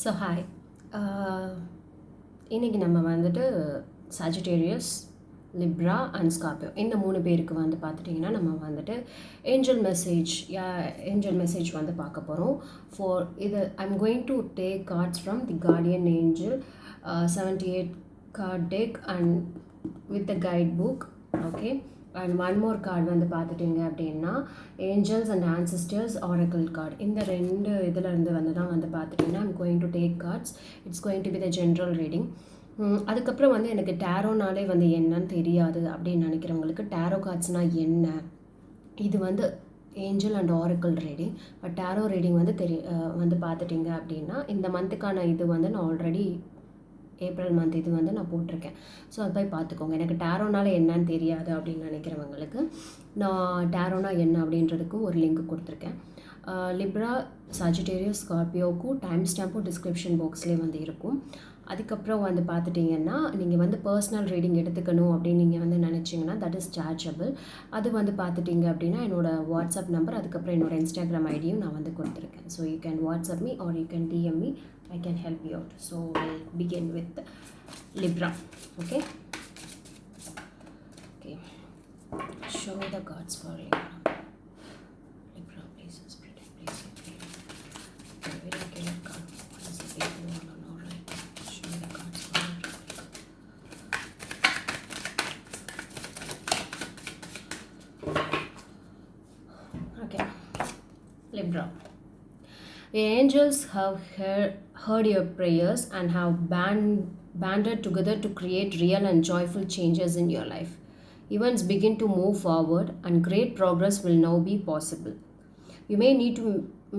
So hi இன்றைக்கி நம்ம வந்துட்டு சாஜிட்டேரியஸ் லிப்ரா அண்ட் ஸ்கார்பியோ இந்த 3 பேருக்கு வந்து பார்த்துட்டிங்கன்னா நம்ம வந்துட்டு ஏஞ்சல் மெசேஜ் வந்து பார்க்க போகிறோம். ஃபார் இது I'm going to take cards from the guardian angel 78 card deck and with the guide book. Okay, and one more card வந்து பார்த்துட்டிங்க அப்படின்னா angels and ancestors oracle card. இந்த 2 இதிலேருந்து வந்து தான் வந்து பார்த்துட்டிங்கன்னா I'm going to take cards. It's going to be the general reading. அதுக்கப்புறம் வந்து எனக்கு டேரோனாலே வந்து என்னன்னு தெரியாது அப்படின்னு நினைக்கிறவங்களுக்கு டேரோ கார்ட்ஸ்னால் என்ன, இது வந்து angel and Oracle reading. But tarot reading வந்து வந்து பார்த்துட்டிங்க அப்படின்னா இந்த மந்த்துக்கான இது வந்து நான் ஆல்ரெடி ஏப்ரல் மந்த் இது வந்து நான் போட்டிருக்கேன். ஸோ அது போய் பார்த்துக்கோங்க. எனக்கு டேரோனால என்னன்னு தெரியாது அப்படின்னு நினைக்கிறவங்களுக்கு நான் டேரோனா என்ன அப்படின்றதுக்கும் ஒரு லிங்க் கொடுத்துருக்கேன். லிப்ரா, சாஜிட்டேரியஸ், ஸ்கார்பியோவுக்கும் டைம் ஸ்டாம்பும் டிஸ்கிரிப்ஷன் பாக்ஸ்லேயே வந்து இருக்கும். அதுக்கப்புறம் வந்து பார்த்துட்டிங்கன்னா நீங்கள் வந்து பர்சனல் ரீடிங் எடுத்துக்கணும் அப்படின்னு நீங்கள் வந்து நினச்சிங்கன்னா தட் இஸ் சார்ஜபிள். அது வந்து பார்த்துட்டிங்க அப்படின்னா என்னோடய வாட்ஸ்அப் நம்பர், அதுக்கப்புறம் என்னோடய இன்ஸ்டாகிராம் ஐடியும் நான் வந்து கொடுத்துருக்கேன். So you can WhatsApp me or you can DM me. I can help you out. So we'll begin with Libra. Okay. Okay. Show me the cards for Libra. Libra, please spread it, please. Okay. Very clear card. What is the big one on all right? Show me the cards for Libra. Okay. Libra. The angels have heard your prayers and have banded together to create real and joyful changes in your life. Events begin to move forward and great progress will now be possible. You may need to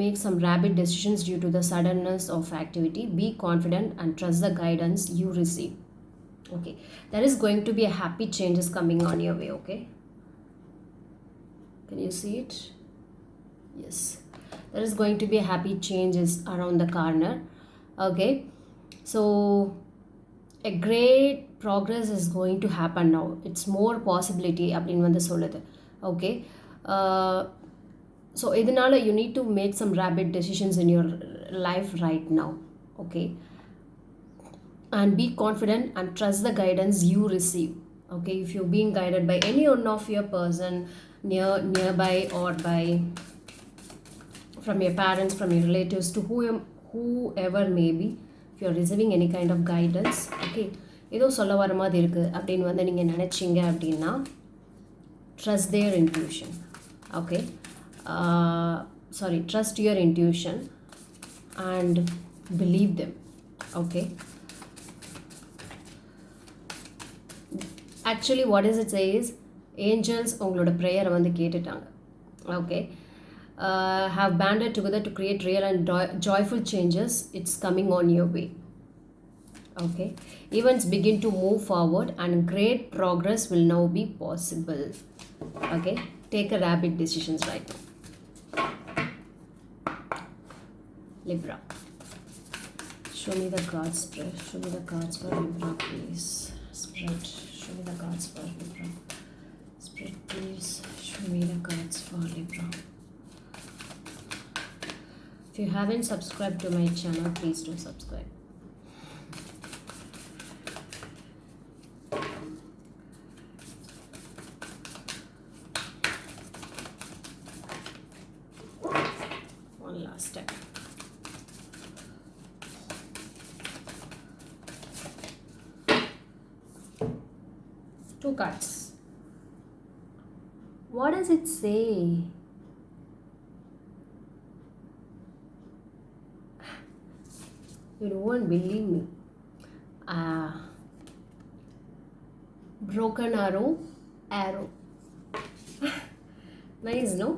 make some rapid decisions due to the suddenness of activity. Be confident and trust the guidance you receive. Okay, there is going to be a happy changes coming on your way. Okay, can you see it? Yes, there is going to be a happy changes around the corner. Okay, so a great progress is going to happen now. It's more possibility அப்படின்னு வந்து சொல்லுது. Okay, so இதனால you need to make some rapid decisions in your life right now. Okay, and be confident and trust the guidance you receive. Okay, if you're being guided by any one of your person nearby or by from your parents, from your relatives, to whoever may be, if you are receiving any kind of guidance, okay, ஏதோ சொல்ல வர மாதிரி இருக்குது அப்படின்னு வந்து நீங்கள் நினச்சிங்க அப்படின்னா trust their intuition. Okay, trust your intuition and believe them. Okay, actually what does it say is angels உங்களோட ப்ரேயரை வந்து கேட்டுட்டாங்க. Okay, have banded together to create real and joyful changes. It's coming on your way. Okay, events begin to move forward and great progress will now be possible. Okay, take a rapid decisions right now. Libra, show me the cards spread. Show me the cards for Libra, please. Spread. Show me the cards for Libra. Spread, please. Show me the cards for Libra. If you haven't subscribed to my channel, please do subscribe. One last step. Two cards. What does it say? You won't believe me. Broken arrow. Nice, no?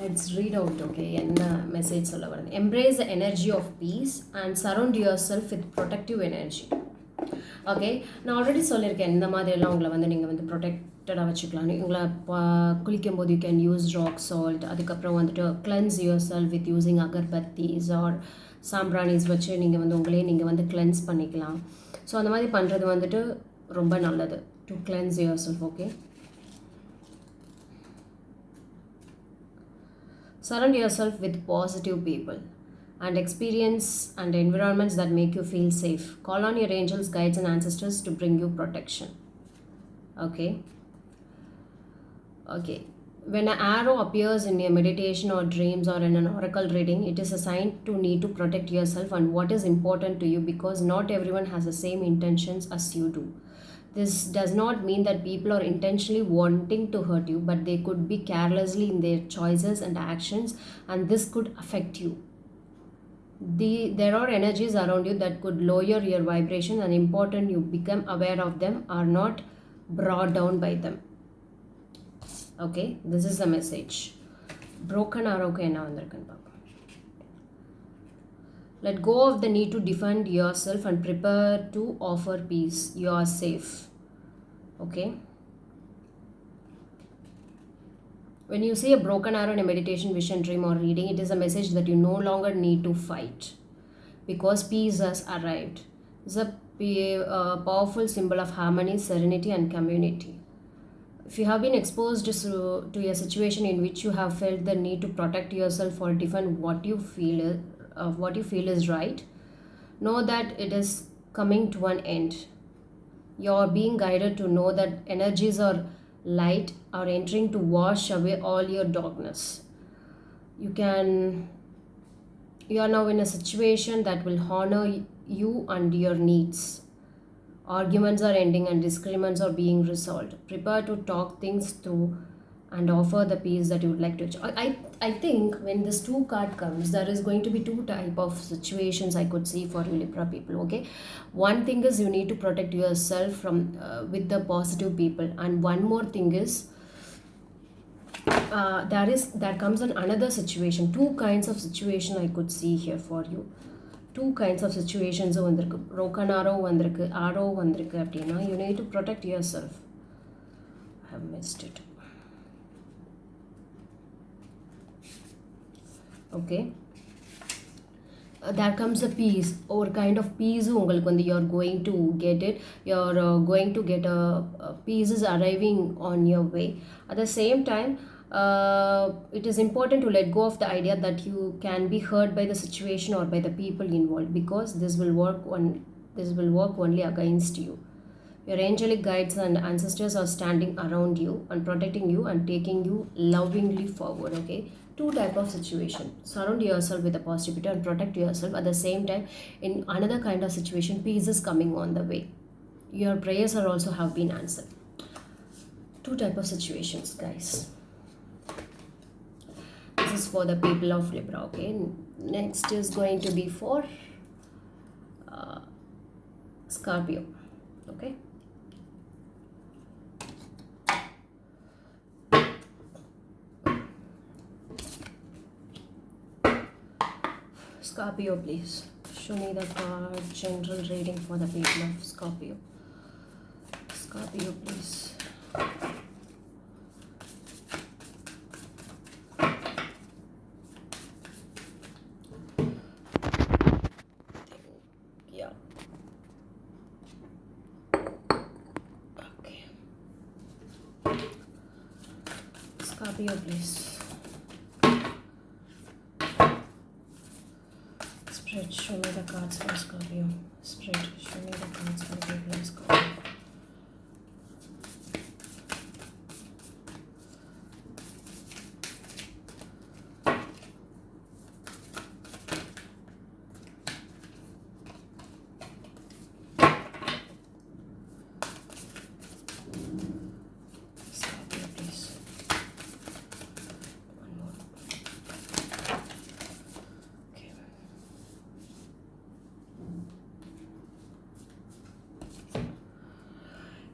Let's read out. Okay, என்ன message சொல்ல வரேன். Embrace the energy of peace and surround yourself with protective energy. Okay, நான் already சொல்லியிருக்கேன் இந்த மாதிரியெல்லாம் உங்களை வந்து நீங்கள் வந்து ப்ரொடெக்டடாக வச்சுக்கலாம். உங்களை குளிக்கும்போது you can use rock salt. அதுக்கப்புறம் வந்துட்டு cleanse yourself with using அகர்பத்திஸ் ஆர் சாம்பிரானிஸ் வச்சு நீங்கள் வந்து நீங்கள் வந்து கிளென்ஸ் பண்ணிக்கலாம். ஸோ அந்த மாதிரி பண்ணுறது வந்துட்டு ரொம்ப நல்லது to cleanse your self. Okay, surround yourself with positive people. and experience and environments that make you feel safe. Call on your angels, guides, and ancestors to bring you protection. Okay. Okay. When an arrow appears in your meditation or dreams or in an oracle reading, it is a sign to need to protect yourself and what is important to you, because not everyone has the same intentions as you do. This does not mean that people are intentionally wanting to hurt you, but they could be carelessly in their choices and actions, and this could affect you. There are energies around you that could lower your vibration, and important you become aware of them, are not brought down by them. Okay, this is the message. Broken arrowக்கு என்ன வந்திருக்குன்னு பார்ப்போம். Let go of the need to defend yourself and prepare to offer peace. You are safe. Okay. When you see a broken arrow in a meditation, vision, dream, or reading, it is a message that you no longer need to fight because peace has arrived. It's a powerful symbol of harmony, serenity, and community. If you have been exposed to a situation in which you have felt the need to protect yourself or defend what you feel is right, know that it is coming to an end. You are being guided to know that energies or light are entering to wash away all your darkness. You are now in a situation that will honor you and your needs. Arguments are ending and disagreements are being resolved. Prepare to talk things through and offer the peace that you would like to achieve. I think when this 2 card comes, there is going to be 2 type of situations I could see for you Libra people. Okay, one thing is you need to protect yourself from with the positive people, and one more thing is there comes another situation. 2 kinds of situation I could see here for you. 2 kinds of situations வந்திருக்கு. broken arrow வந்திருக்கு, arrow வந்திருக்கு. அப்படின்னா you need to protect yourself. I have missed it. Okay. There comes a peace, or kind of peace உங்களுக்கு வந்து you're going to get it. You're going to get a peace is arriving on your way. At the same time, it is important to let go of the idea that you can be hurt by the situation or by the people involved, because this will work only against you. Your angelic guides and ancestors are standing around you and protecting you and taking you lovingly forward. Okay, 2 type of situation. Surround yourself with the positivity and protect yourself. At the same time, in another kind of situation, peace is coming on the way. Your prayers are also have been answered. 2 type of situations, guys. This is for the people of Libra. Okay, next is going to be for Scorpio. Okay, Scorpio, please show me the card general reading for the people of Scorpio. Scorpio, please. Scorpio, please. Spirit, show me the cards for Scorpio. Spirit, show me the cards for the people of Scorpio.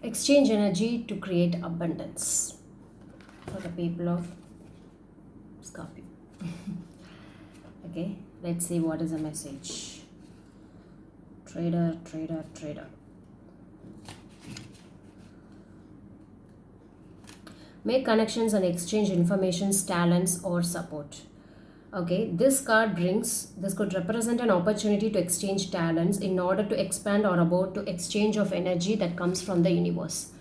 Exchange energy to create abundance for the people of Scorpio. Okay, let's see what is the message. Trader. Make connections and exchange information, talents, or support. Okay, this could represent an opportunity to exchange talents in order to expand or about to exchange of energy that comes from the universe.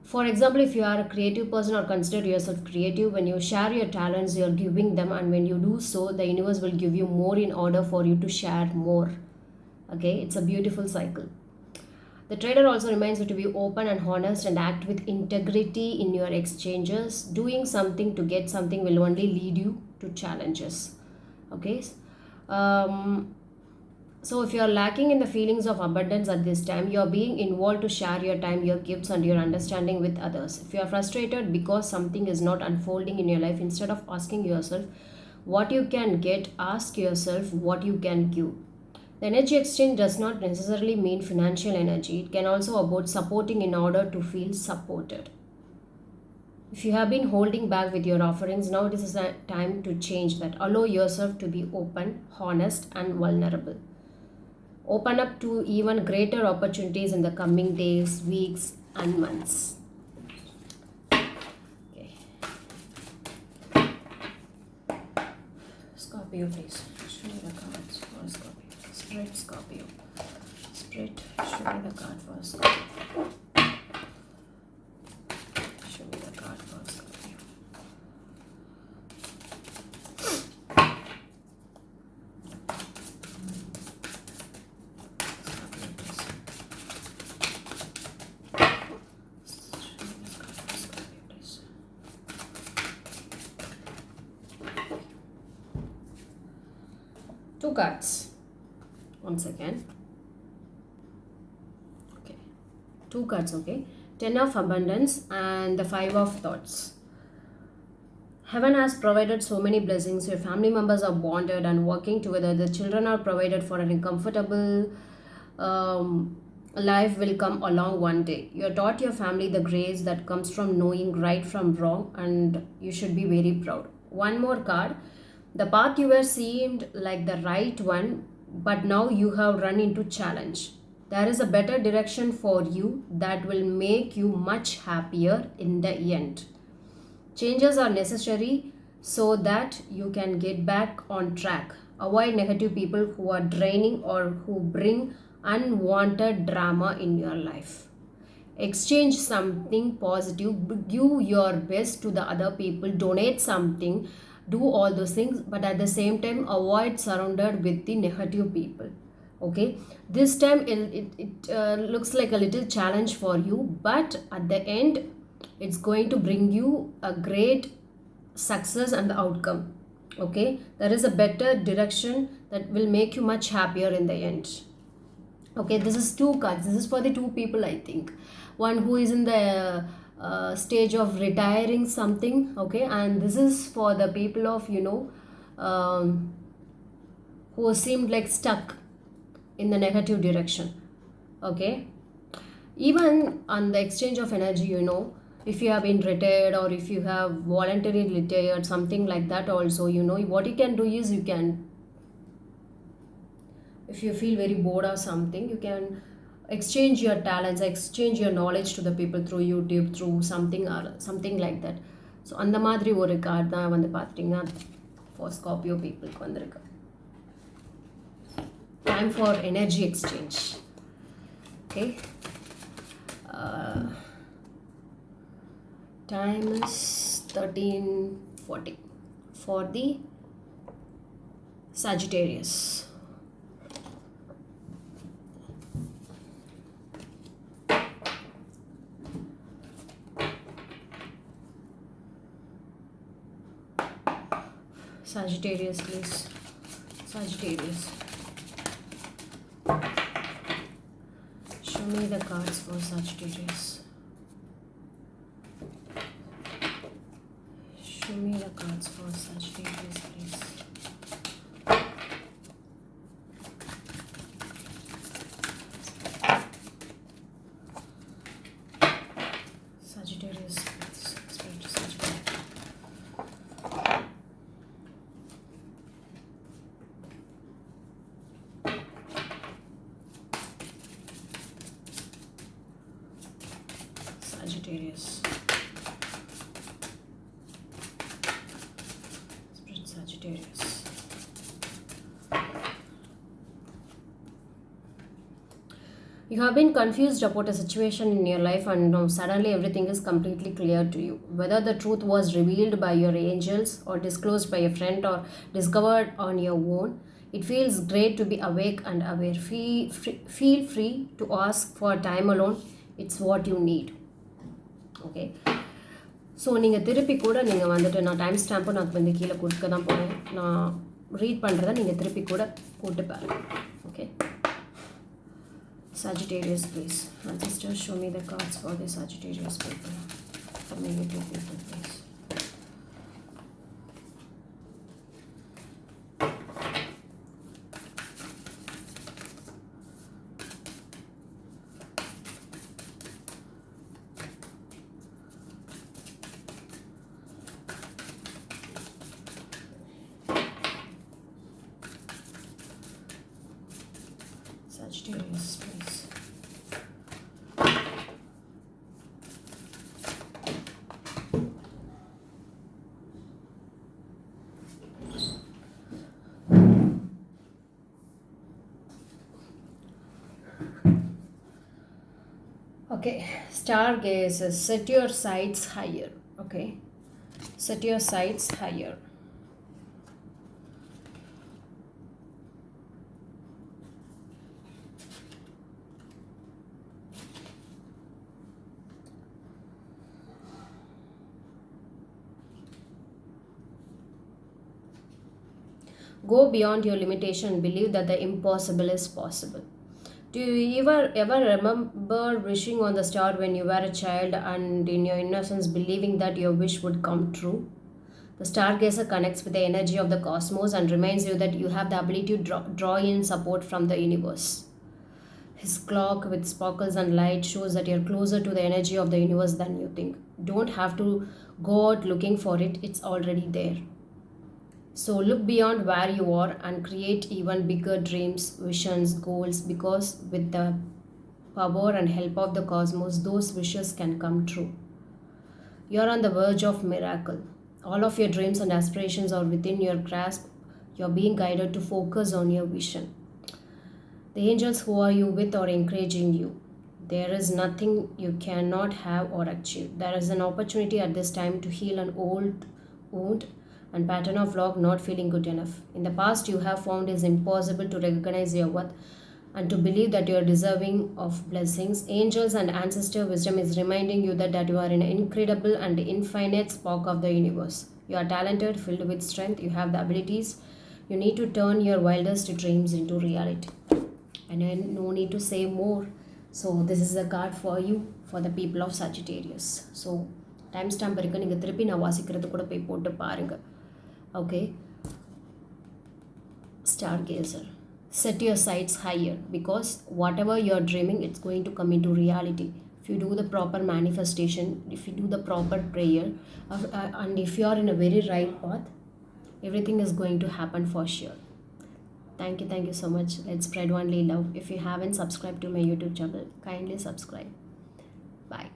For example, if you are a creative person or consider yourself creative, when you share your talents, you're giving them, and when you do so, the universe will give you more in order for you to share more. Okay, it's a beautiful cycle. The trader also reminds you to be open and honest and act with integrity in your exchanges. Doing something to get something will only lead you to challenges. Okay. Um, so, if you are lacking in the feelings of abundance at this time, you are being involved to share your time, your gifts, and your understanding with others. If you are frustrated because something is not unfolding in your life, instead of asking yourself what you can get, ask yourself what you can give. The energy exchange does not necessarily mean financial energy, it can also about supporting in order to feel supported. If you have been holding back with your offerings, now it is a time to change that. Allow yourself to be open, honest, and vulnerable. Open up to even greater opportunities in the coming days, weeks, and months. Okay. Scorpio, please. Show me the cards for Scorpio. Spread Scorpio. Spread. Show me the card for Scorpio. Show me the card for Scorpio. Scorpio, please. Show me the card for Scorpio, please. Two cards. Once again. Okay. Two cards, okay. 10 of abundance and the 5 of thoughts. Heaven has provided so many blessings. Your family members are bonded and working together. The children are provided for a comfortable life will come along one day. You are taught your family the grace that comes from knowing right from wrong, and you should be very proud. One more card. The path you were seemed like the right one, but now you have run into challenge. There is a better direction for you that will make you much happier in the end. Changes are necessary so that you can get back on track. Avoid negative people who are draining or who bring unwanted drama in your life. Exchange something positive, give your best to the other people, donate something, do all those things, but at the same time avoid surrounded with the negative people. Okay, this time it looks like a little challenge for you, but at the end it's going to bring you a great success and the outcome. Okay, there is a better direction that will make you much happier in the end. Okay, this is two cards. This is for the two people, I think. One who is in the stage of retiring something, okay, and this is for the people of who seemed like stuck in the negative direction. Okay, even on the exchange of energy, if you have been retired or if you have voluntarily retired, something like that also, what you can do is you can, if you feel very bored or something, you can exchange your talents, exchange your knowledge to the people through YouTube, through something or something like that. So அந்த மாதிரி ஒரு card தான் வந்து பார்த்துட்டிங்கன்னா for Scorpio people வந்திருக்கு. Time for energy exchange. Okay. Time is 13:40 for the Sagittarius. Sagittarius, please. Sagittarius. Show me the cards for Sagittarius. Show me the cards for Sagittarius, please. Sagittarius, please. Spirit Sagittarius. Sagittarius. Spirit Sagittarius. You have been confused about a situation in your life, and now suddenly everything is completely clear to you. Whether the truth was revealed by your angels, or disclosed by a friend, or discovered on your own, it feels great to be awake and aware. Feel free to ask for time alone. It's what you need. Okay. So நீங்கள் திருப்பி கூட நீங்கள் வந்துட்டு நான் time ஸ்டாம்பை நான் வந்து கீழே கொடுக்க தான் போகிறேன். நான் ரீட் பண்ணுறதை நீங்கள் திருப்பி கூட போட்டு பாருங்கள். Okay. Sagittarius, please. Ancestors, show me the cards for the Sagittarius people. For me, YouTube people, please. Sagittarius, please. Okay, stargazers, set your sights higher. Okay, set your sights higher. Go beyond your limitation and believe that the impossible is possible. Do you ever remember wishing on the star when you were a child and in your innocence believing that your wish would come true? The stargazer connects with the energy of the cosmos and reminds you that you have the ability to draw in support from the universe. His clock with sparkles and light shows that you're closer to the energy of the universe than you think. Don't have to go out looking for it, it's already there. So look beyond where you are and create even bigger dreams, visions, goals, because with the power and help of the cosmos, those wishes can come true. You're on the verge of miracle. All of your dreams and aspirations are within your grasp. You're being guided to focus on your vision. The angels who are you with are encouraging you. There is nothing you cannot have or achieve. There is an opportunity at this time to heal an old wound and pattern of log not feeling good enough. In the past, you have found it impossible to recognize your worth and to believe that you are deserving of blessings. Angels and ancestor wisdom is reminding you that you are an incredible and infinite spark of the universe. You are talented, filled with strength. You have the abilities. You need to turn your wildest dreams into reality. And no need to say more. So this is a card for you, for the people of Sagittarius. So time stamp இருக்குது, நீங்கள் திருப்பி நான் வாசிக்கிறது கூட போய் போட்டு பாருங்கள். Okay. Stargazer, set your sights higher, because whatever you're dreaming, it's going to come into reality. If you do the proper manifestation, if you do the proper prayer, and if you are in a very right path, everything is going to happen for sure. Thank you so much. Let's spread only love. If you haven't subscribed to my YouTube channel, kindly subscribe. Bye.